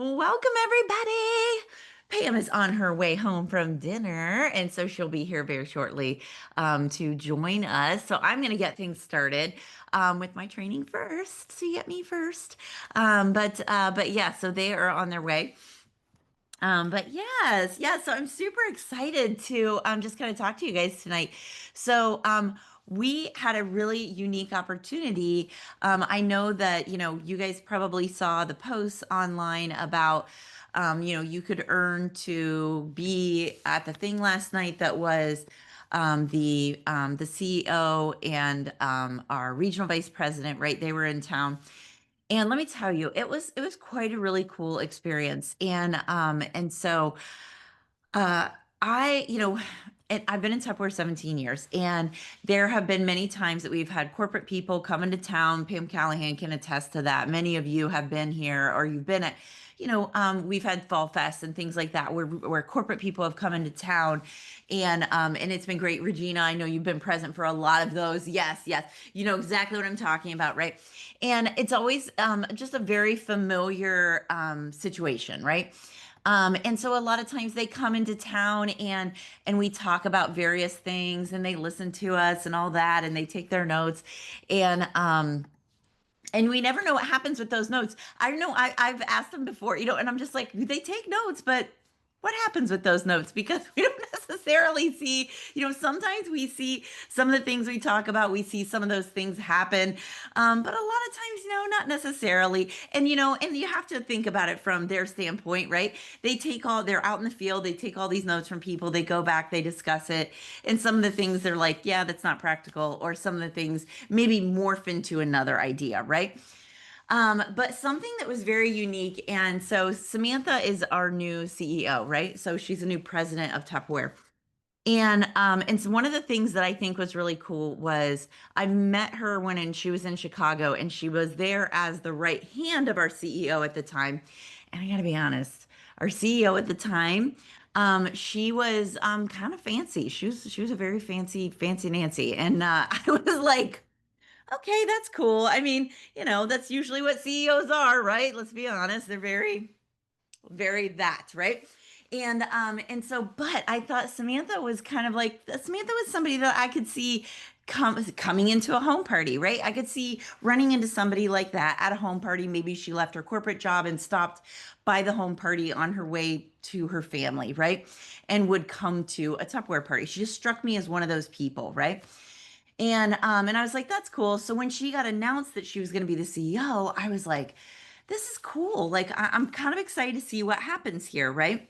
Welcome, everybody. Pam is on her way home from dinner, and so she'll be here very shortly to join us. So I'm going to get things started with my training first. So you get me first. But yeah, so they are on their way. But yes, yeah. So I'm super excited to just kind of talk to you guys tonight. So we had a really unique opportunity. I know that you guys probably saw the posts online about you could earn to be at the thing last night that was the CEO and our regional vice president, right? They were in town. And let me tell you, it was quite a really cool experience. And so uh I, and I've been in Tupperware 17 years, and there have been many times that we've had corporate people come into town. Pam Callahan can attest to that. Many of you have been here, or you've been at, we've had Fall Fest and things like that, where corporate people have come into town, and it's been great. Regina, I know you've been present for a lot of those. Yes, yes, you know exactly what I'm talking about, right? And it's always just a very familiar situation, right? And so a lot of times they come into town and we talk about various things and they listen to us and all that and they take their notes and we never know what happens with those notes. I know I've asked them before, and I'm just like, they take notes, but what happens with those notes? Because we don't necessarily see, sometimes we see some of the things we talk about, we see some of those things happen. But a lot of times, not necessarily. And you have to think about it from their standpoint, right? They're out in the field, they take all these notes from people, they go back, they discuss it. And some of the things they're like, yeah, that's not practical. Or some of the things maybe morph into another idea, right? But something that was very unique. And so Samantha is our new CEO, right? So she's a new president of Tupperware. And so one of the things that I think was really cool was I met her she was in Chicago, and she was there as the right hand of our CEO at the time. And I gotta be honest, our CEO at the time, she was kind of fancy. She was a very fancy Nancy. And I was like, okay, that's cool. I mean, that's usually what CEOs are, right? Let's be honest. They're very that, right? And so, but I thought Samantha was kind of like Samantha was somebody that I could see coming into a home party, right? I could see running into somebody like that at a home party. Maybe she left her corporate job and stopped by the home party on her way to her family, right? And would come to a Tupperware party. She just struck me as one of those people, right? And I was like, that's cool. So when she got announced that she was going to be the CEO, I was like, this is cool. Like I'm kind of excited to see what happens here, right?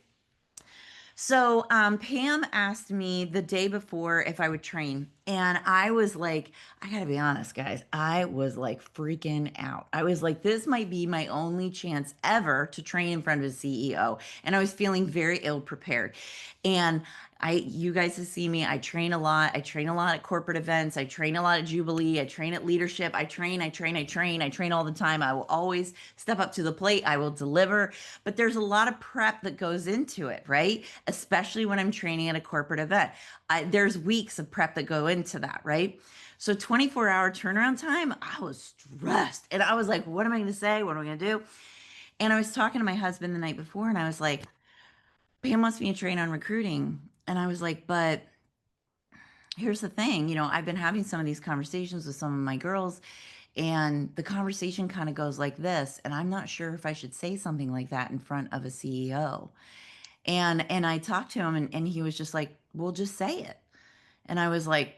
So Pam asked me the day before if I would train. And I was like, I gotta be honest, guys, I was like freaking out. I was like, this might be my only chance ever to train in front of a CEO. And I was feeling very ill prepared. And you guys have seen me. I train a lot. I train a lot at corporate events. I train a lot at Jubilee. I train at leadership. I train all the time. I will always step up to the plate. I will deliver. But there's a lot of prep that goes into it, right? Especially when I'm training at a corporate event. There's weeks of prep that go into that, right? So 24-hour turnaround time, I was stressed. And I was like, what am I going to say? What am I going to do? And I was talking to my husband the night before, and I was like, Pam wants me to train on recruiting. And I was like, but here's the thing, I've been having some of these conversations with some of my girls, and the conversation kind of goes like this, and I'm not sure if I should say something like that in front of a CEO. And I talked to him, and he was just like, well, just say it. And I was like,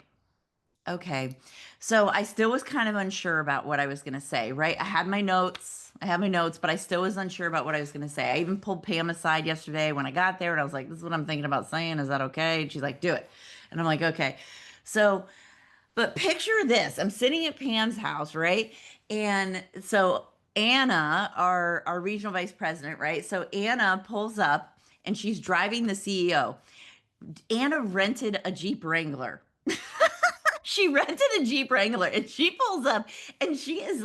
okay. So I still was kind of unsure about what I was going to say, right? I had my notes, but I still was unsure about what I was going to say. I even pulled Pam aside yesterday when I got there, and I was like, this is what I'm thinking about saying. Is that okay? And she's like, do it. And I'm like, okay. So, but picture this. I'm sitting at Pam's house, right? And so Anna, our regional vice president, right? So Anna pulls up and she's driving the CEO. Anna rented a Jeep Wrangler. She rented a Jeep Wrangler and she pulls up and she is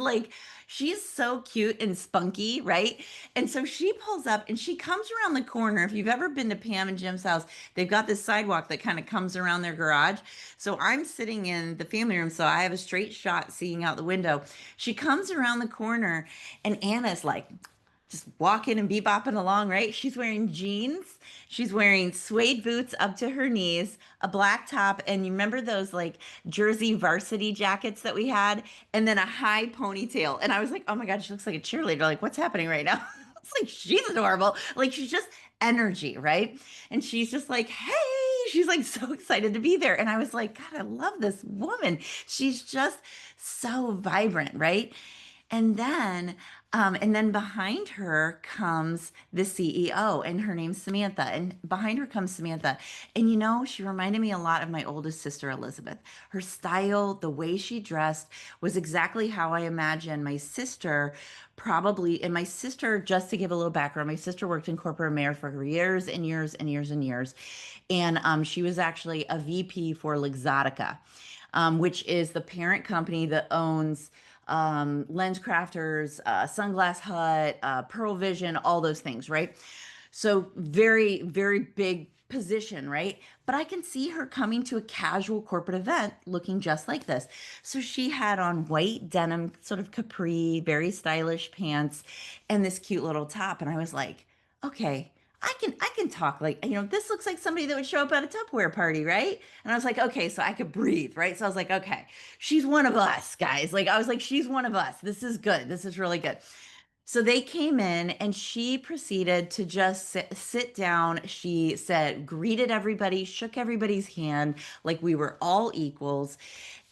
so cute and spunky, right? And so she pulls up and she comes around the corner. If you've ever been to Pam and Jim's house, they've got this sidewalk that kind of comes around their garage. So I'm sitting in the family room, so I have a straight shot seeing out the window. She comes around the corner and Anna's like, just walking and bebopping along, right? She's wearing jeans. She's wearing suede boots up to her knees, a black top, and you remember those like jersey varsity jackets that we had, and then a high ponytail. And I was like, oh my God, she looks like a cheerleader. Like, what's happening right now? It's like she's adorable. Like she's just energy, right? And she's just like, hey, she's like so excited to be there. And I was like, God, I love this woman. She's just so vibrant, right? And then behind her comes the CEO, and her name's Samantha. And behind her comes Samantha. And she reminded me a lot of my oldest sister, Elizabeth. Her style, the way she dressed was exactly how I imagined my sister probably. And my sister, just to give a little background, my sister worked in corporate America for years and years and years and years. And she was actually a VP for Luxottica, which is the parent company that owns Lens Crafters, Sunglass Hut, Pearl Vision, all those things, right? So very, very big position, right? But I can see her coming to a casual corporate event looking just like this. So she had on white denim, sort of capri, very stylish pants, and this cute little top. And I was like, okay, I can talk like, this looks like somebody that would show up at a Tupperware party, right? And I was like, okay, so I could breathe, right? So I was like, okay, she's one of us, guys. Like I was like, she's one of us. This is good. This is really good. So they came in and she proceeded to just sit down. She said, greeted everybody, shook everybody's hand like we were all equals.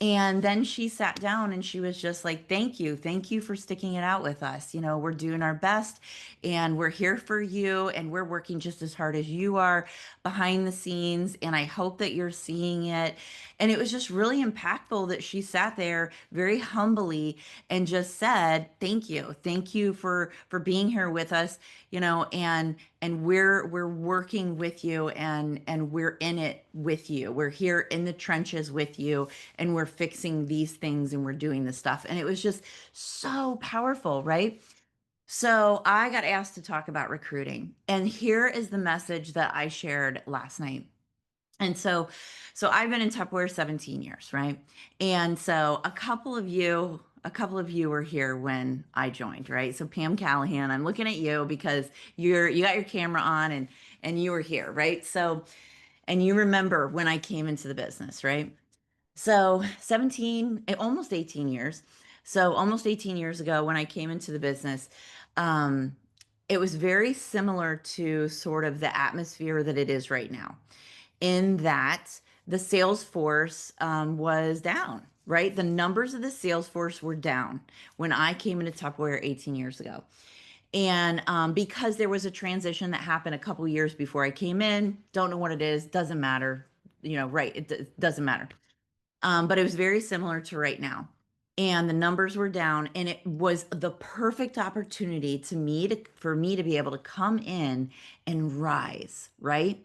And then she sat down and she was just like, thank you. Thank you for sticking it out with us. We're doing our best and we're here for you and we're working just as hard as you are behind the scenes. And I hope that you're seeing it. And it was just really impactful that she sat there very humbly and just said, thank you. Thank you for being here with us, and we're working with you and we're in it with you. We're here in the trenches with you and we're fixing these things and we're doing this stuff. And it was just so powerful, right? So I got asked to talk about recruiting. And here is the message that I shared last night. And so I've been in Tupperware 17 years, right? And so a couple of you were here when I joined, right? So Pam Callahan, I'm looking at you because you got your camera on and you were here, right? So and you remember when I came into the business, right? So 17, almost 18 years. So almost 18 years ago when I came into the business, um, it was very similar to sort of the atmosphere that it is right now, in that the sales force was down, right? The numbers of the sales force were down when I came into Tupperware 18 years ago. And because there was a transition that happened a couple years before I came in, don't know what it is, doesn't matter, right? It doesn't matter. But it was very similar to right now. And the numbers were down, and it was the perfect opportunity for me to be able to come in and rise, right?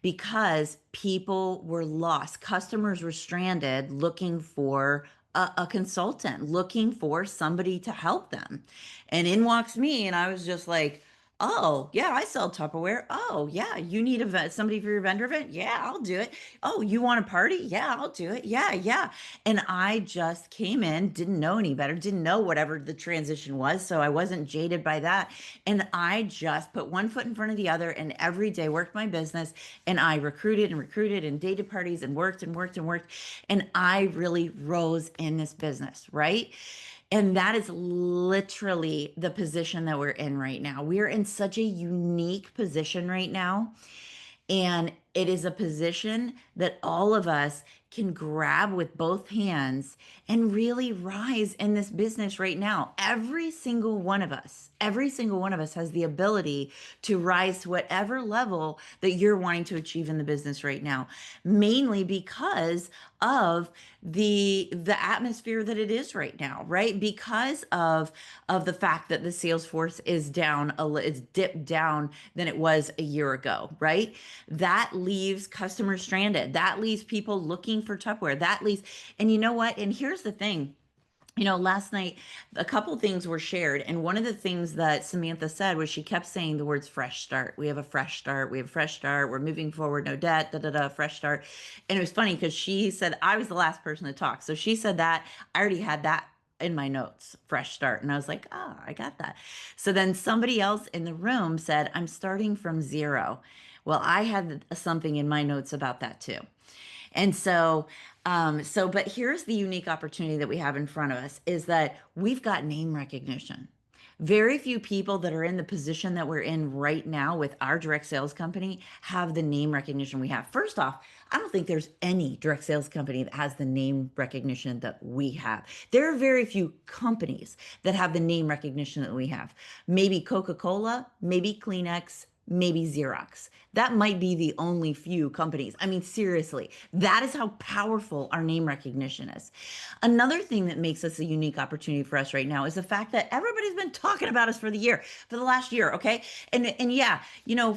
Because people were lost, customers were stranded looking for a consultant, looking for somebody to help them. And in walks me, and I was just like, oh, yeah, I sell Tupperware. Oh, yeah, you need somebody for your vendor event? Yeah, I'll do it. Oh, you want a party? Yeah, I'll do it. Yeah, yeah. And I just came in, didn't know any better, didn't know whatever the transition was. So I wasn't jaded by that. And I just put one foot in front of the other and every day worked my business. And I recruited and dated parties and worked and worked and worked. And I really rose in this business, right? And that is literally the position that we're in right now. We're in such a unique position right now. And it is a position that all of us can grab with both hands and really rise in this business right now. Every single one of us has the ability to rise to whatever level that you're wanting to achieve in the business right now, mainly because of the atmosphere that it is right now, right? Because of the fact that the sales force is down, it's dipped down than it was a year ago, right? That leaves customers stranded. That leaves people looking for Tupperware. And you know what? And here's the thing. Last night, a couple things were shared. And one of the things that Samantha said was she kept saying the words fresh start. We have a fresh start. We have a fresh start. We're moving forward. No debt, da, da, da, fresh start. And it was funny because she said, I was the last person to talk. So she said that I already had that in my notes, fresh start. And I was like, oh, I got that. So then somebody else in the room said, I'm starting from zero. Well, I had something in my notes about that too. And but here's the unique opportunity that we have in front of us is that we've got name recognition. Very few people that are in the position that we're in right now with our direct sales company have the name recognition we have. First off, I don't think there's any direct sales company that has the name recognition that we have. There are very few companies that have the name recognition that we have. Maybe Coca-Cola, maybe Kleenex, maybe Xerox. That might be the only few companies. I mean, seriously, that is how powerful our name recognition is. Another thing that makes us a unique opportunity for us right now is the fact that everybody's been talking about us for the last year, okay? And yeah,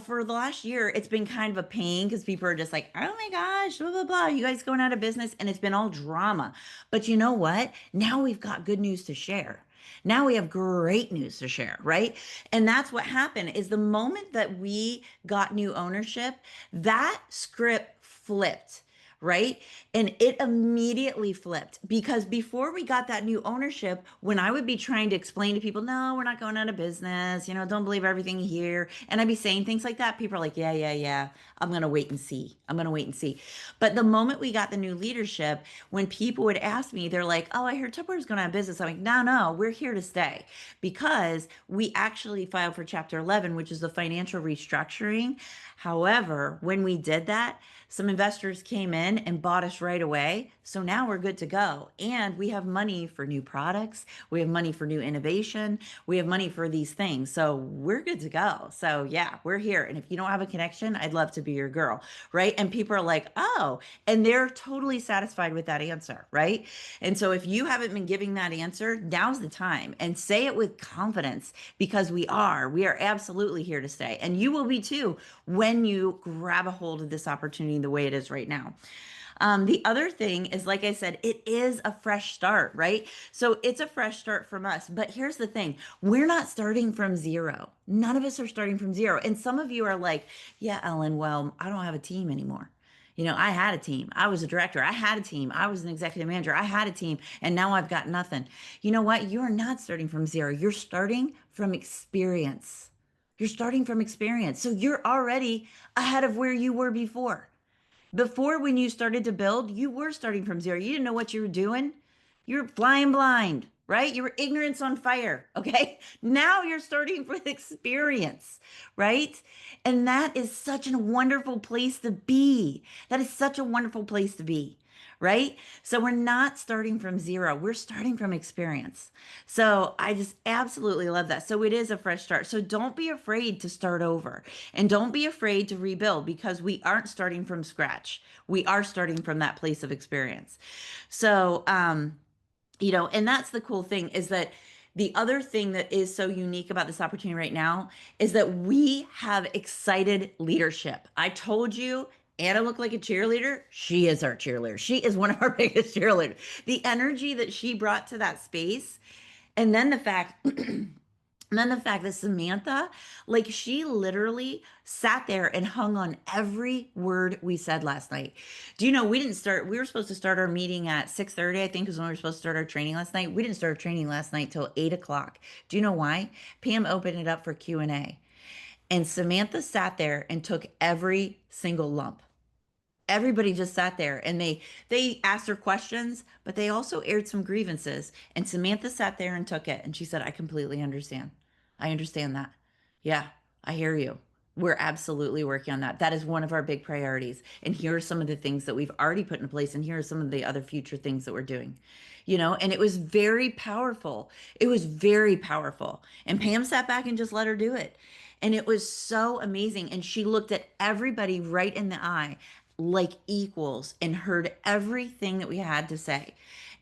for the last year, it's been kind of a pain because people are just like, oh my gosh, blah blah blah, you guys going out of business, and it's been all drama. But you know what? Now we've got good news to share. Now we have great news to share, right? And that's what happened is the moment that we got new ownership, that script flipped, right? And it immediately flipped because before we got that new ownership, when I would be trying to explain to people, no, we're not going out of business, don't believe everything you hear. And I'd be saying things like that. People are like, yeah, yeah, yeah. I'm going to wait and see. I'm going to wait and see. But the moment we got the new leadership, when people would ask me, they're like, oh, I heard Tupperware's going out of business. I'm like, no, no, we're here to stay because we actually filed for Chapter 11, which is the financial restructuring. However, when we did that, some investors came in and bought us right away. So now we're good to go. And we have money for new products. We have money for new innovation. We have money for these things. So we're good to go. So yeah, we're here. And if you don't have a connection, I'd love to be your girl, right? And people are like, oh, and they're totally satisfied with that answer, right? And so if you haven't been giving that answer, now's the time and say it with confidence because we are absolutely here to stay. And you will be too when you grab a hold of this opportunity the way it is right now. The other thing is, like I said, it is a fresh start, right? So it's a fresh start from us. But here's the thing, we're not starting from zero. None of us are starting from zero. And some of you are like, yeah, Ellen, well, I don't have a team anymore. I had a team. I was a director. I had a team. I was an executive manager. I had a team. And now I've got nothing. You know what? You're not starting from zero. You're starting from experience. You're starting from experience. So you're already ahead of where you were before. Before, when you started to build, you were starting from zero. You didn't know what you were doing. You're flying blind, right? You were ignorance on fire. Okay. Now you're starting with experience, right? And that is such a wonderful place to be. That is such a wonderful place to be, right? So we're not starting from zero. We're starting from experience. So I just absolutely love that. So it is a fresh start. So don't be afraid to start over and don't be afraid to rebuild because we aren't starting from scratch. We are starting from that place of experience. So, and that's the cool thing is that the other thing that is so unique about this opportunity right now is that we have excited leadership. I told you Anna looked like a cheerleader. She is our cheerleader. She is one of our biggest cheerleaders. The energy that she brought to that space, and then the fact and then the fact that Samantha, like she literally sat there and hung on every word we said last night. Do you know we were supposed to start our meeting at 6:30, I think is when we were supposed to start our training last night. We didn't start our training last night till 8 o'clock. Do you know why? Pam opened it up for Q&A. And Samantha sat there and took every single lump. Everybody just sat there and they asked her questions, but they also aired some grievances. And Samantha sat there and took it. And she said, I completely understand. I understand that. Yeah, I hear you. We're absolutely working on that. That is one of our big priorities. And here are some of the things that we've already put in place. And here are some of the other future things that we're doing. And it was very powerful. It was very powerful. And Pam sat back and just let her do it. And it was so amazing. And she looked at everybody right in the eye like equals and heard everything that we had to say.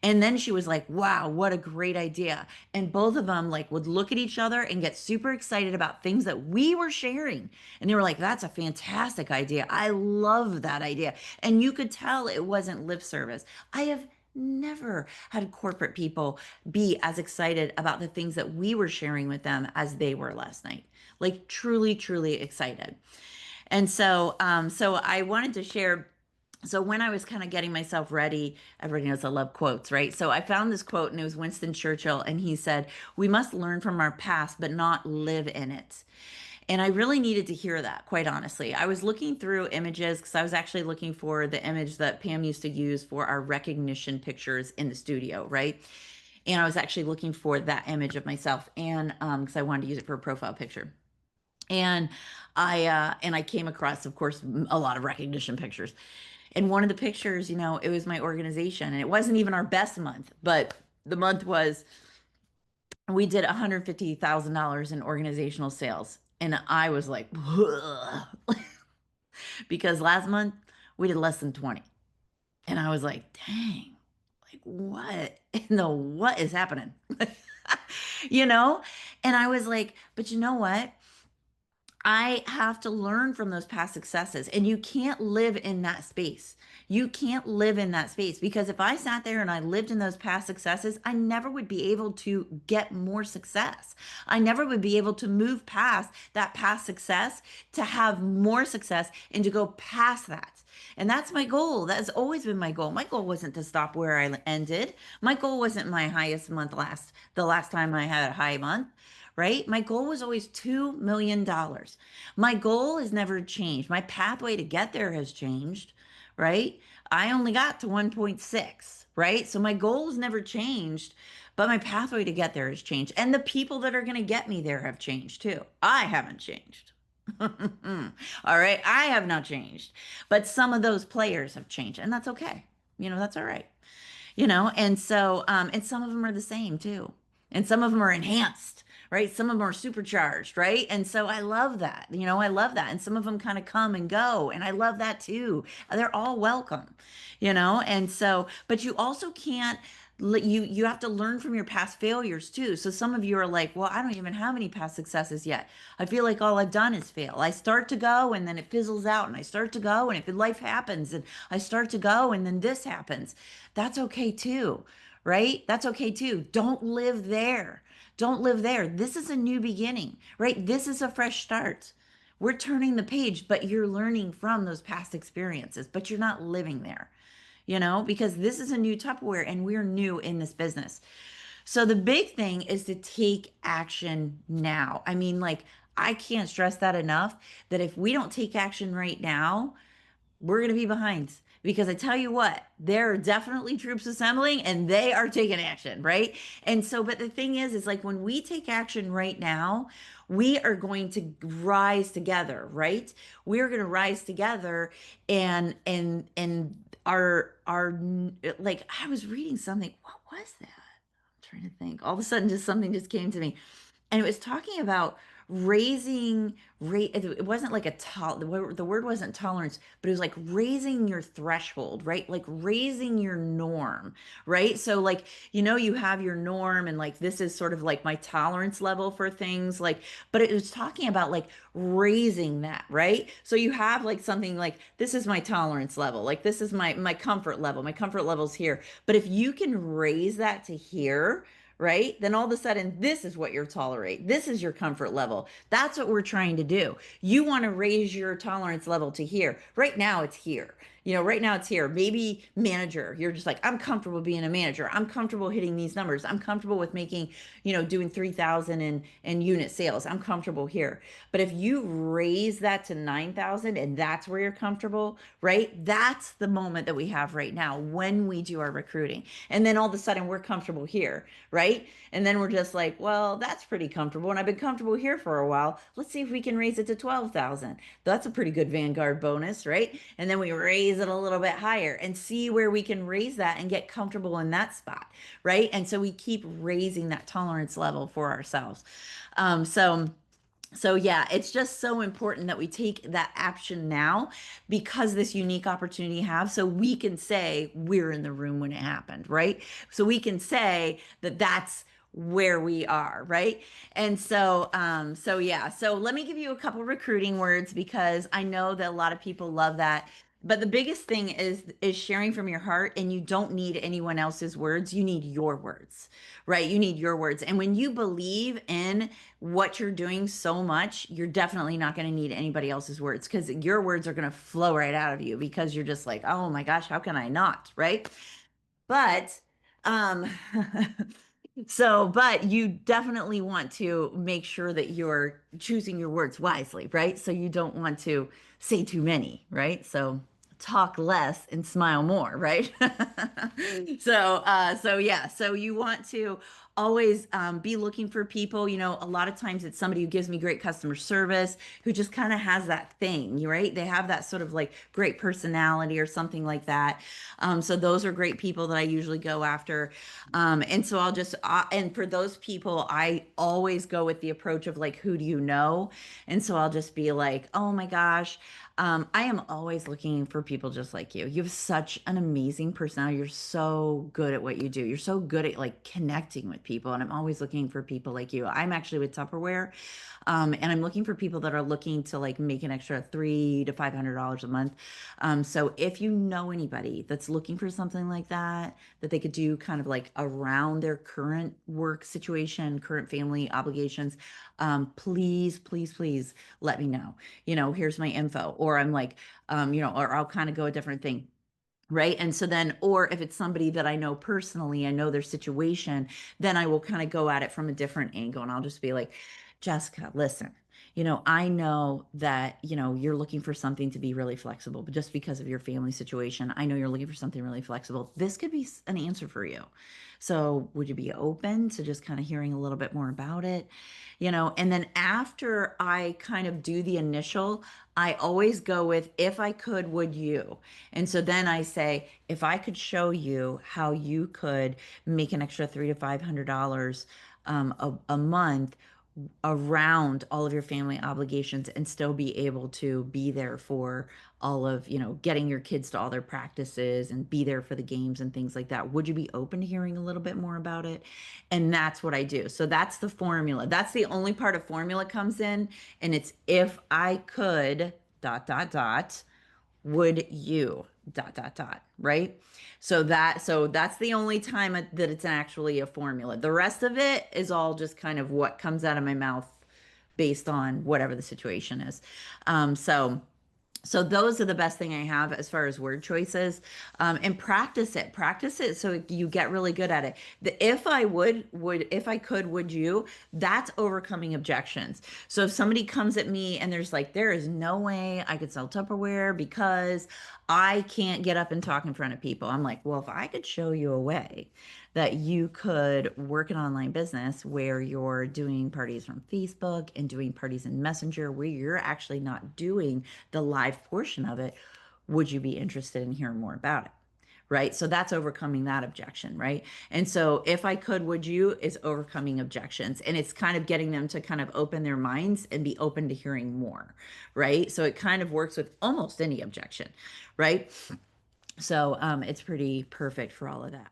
And then she was like, wow, what a great idea. And both of them like would look at each other and get super excited about things that we were sharing. And they were like, that's a fantastic idea. I love that idea. And you could tell it wasn't lip service. I have never had corporate people be as excited about the things that we were sharing with them as they were last night. Like truly, truly excited. And so I wanted to share So when I was kind of getting myself ready, everybody knows I love quotes, right? So I found this quote and it was Winston Churchill and he said, "We must learn from our past but not live in it." And I really needed to hear that, quite honestly. I was looking through images because I was actually looking for the image that Pam used to use for our recognition pictures in the studio, right? And I was actually looking for that image of myself and because I wanted to use it for a profile picture. And I came across, of course, a lot of recognition pictures. And one of the pictures, it was my organization, and it wasn't even our best month, but the month was we did $150,000 in organizational sales. And I was like, because last month we did less than 20. And I was like, dang, like what in the what is happening? you know? And I was like, but you know what? I have to learn from those past successes. And you can't live in that space. You can't live in that space because if I sat there and I lived in those past successes, I never would be able to get more success. I never would be able to move past that past success to have more success and to go past that. And that's my goal. That's always been my goal. My goal wasn't to stop where I ended. My goal wasn't my highest month the last time I had a high month, right? My goal was always $2 million. My goal has never changed. My pathway to get there has changed, right? I only got to 1.6, right? So my goal has never changed, but my pathway to get there has changed. And the people that are going to get me there have changed too. I haven't changed. All right. I have not changed, but some of those players have changed, and that's okay. That's all right. And some of them are the same too. And some of them are enhanced, right? Some of them are supercharged, right? And so I love that. I love that. And some of them kind of come and go, and I love that too. They're all welcome, And so, but you also can't you have to learn from your past failures too. So some of you are like, well, I don't even have any past successes yet. I feel like all I've done is fail. I start to go and then it fizzles out, and I start to go and if life happens and I start to go and then this happens. That's okay too, right? That's okay too. Don't live there. Don't live there. This is a new beginning, right? This is a fresh start. We're turning the page, but you're learning from those past experiences, but you're not living there, because this is a new Tupperware and we're new in this business. So the big thing is to take action now. I mean, like, I can't stress that enough that if we don't take action right now, we're going to be behind because I tell you what, there are definitely troops assembling and they are taking action, right? And so, but the thing is like when we take action right now, we are going to rise together, right? We're going to rise together and our like I was reading something. What was that? I'm trying to think. All of a sudden, just something just came to me, and it was talking about raising rate. It wasn't like the word wasn't tolerance, but it was like raising your threshold, right? Like raising your norm, right? So like, you have your norm and like this is sort of like my tolerance level for things like, but it was talking about like raising that, right? So you have like something like this is my tolerance level, like this is my comfort level. My comfort level's here. But if you can raise that to here, right? Then all of a sudden, this is what you're tolerate. This is your comfort level. That's what we're trying to do. You want to raise your tolerance level to here. Right now, it's here. Right now it's here. Maybe manager, you're just like, I'm comfortable being a manager. I'm comfortable hitting these numbers. I'm comfortable with making, doing 3,000 in unit sales. I'm comfortable here. But if you raise that to 9,000 and that's where you're comfortable, right? That's the moment that we have right now when we do our recruiting. And then all of a sudden we're comfortable here, right? And then we're just like, well, that's pretty comfortable. And I've been comfortable here for a while. Let's see if we can raise it to 12,000. That's a pretty good Vanguard bonus, right? And then we raise it a little bit higher and see where we can raise that and get comfortable in that spot, right? And so we keep raising that tolerance level for ourselves. Um, so so yeah, it's just so important that we take that action now because this unique opportunity have so we can say we're in the room when it happened, right? So we can say that that's where we are, right? And so yeah, so let me give you a couple recruiting words because I know that a lot of people love that. But the biggest thing is sharing from your heart, and you don't need anyone else's words. You need your words, right? You need your words. And when you believe in what you're doing so much, you're definitely not going to need anybody else's words, because your words are going to flow right out of you, because you're just like, oh my gosh, how can I not, right? But um but you definitely want to make sure that you're choosing your words wisely, right? So you don't want to say too many, right? So talk less and smile more, right? So yeah, so you want to always be looking for people. A lot of times it's somebody who gives me great customer service, who just kind of has that thing, right? They have that sort of like great personality or something like that. So those are great people that I usually go after. And so and for those people, I always go with the approach of like, who do you know? And so I'll just be like, oh my gosh, I am always looking for people just like you. You have such an amazing personality. You're so good at what you do. You're so good at like connecting with people. And I'm always looking for people like you. I'm actually with Tupperware. And I'm looking for people that are looking to like make an extra $300 to $500 a month. So if you know anybody that's looking for something like that, that they could do kind of like around their current work situation, current family obligations, please, please, please let me know. Here's my info. Or I'm like, or I'll kind of go a different thing. Right. And so then, or if it's somebody that I know personally, I know their situation, then I will kind of go at it from a different angle. And I'll just be like, Jessica, listen, I know that, you're looking for something to be really flexible, but just because of your family situation, I know you're looking for something really flexible. This could be an answer for you. So would you be open to just kind of hearing a little bit more about it? And then after I kind of do the initial, I always go with, if I could, would you? And so then I say, if I could show you how you could make an extra $300 to $500 a month around all of your family obligations and still be able to be there for all of, getting your kids to all their practices and be there for the games and things like that. Would you be open to hearing a little bit more about it? And that's what I do. So that's the formula. That's the only part of formula comes in. And it's, if I could, dot, dot, dot, would you, dot, dot, dot, right? So that's the only time that it's actually a formula. The rest of it is all just kind of what comes out of my mouth based on whatever the situation is. So those are the best thing I have as far as word choices. And practice it so you get really good at it. The if I could, would you, that's overcoming objections. So if somebody comes at me and there's like, there is no way I could sell Tupperware because I can't get up and talk in front of people. I'm like, well, if I could show you a way that you could work an online business where you're doing parties from Facebook and doing parties in Messenger, where you're actually not doing the live portion of it, would you be interested in hearing more about it? Right. So that's overcoming that objection. Right. And so if I could, would you, is overcoming objections. And it's kind of getting them to kind of open their minds and be open to hearing more. Right. So it kind of works with almost any objection. Right. So it's pretty perfect for all of that.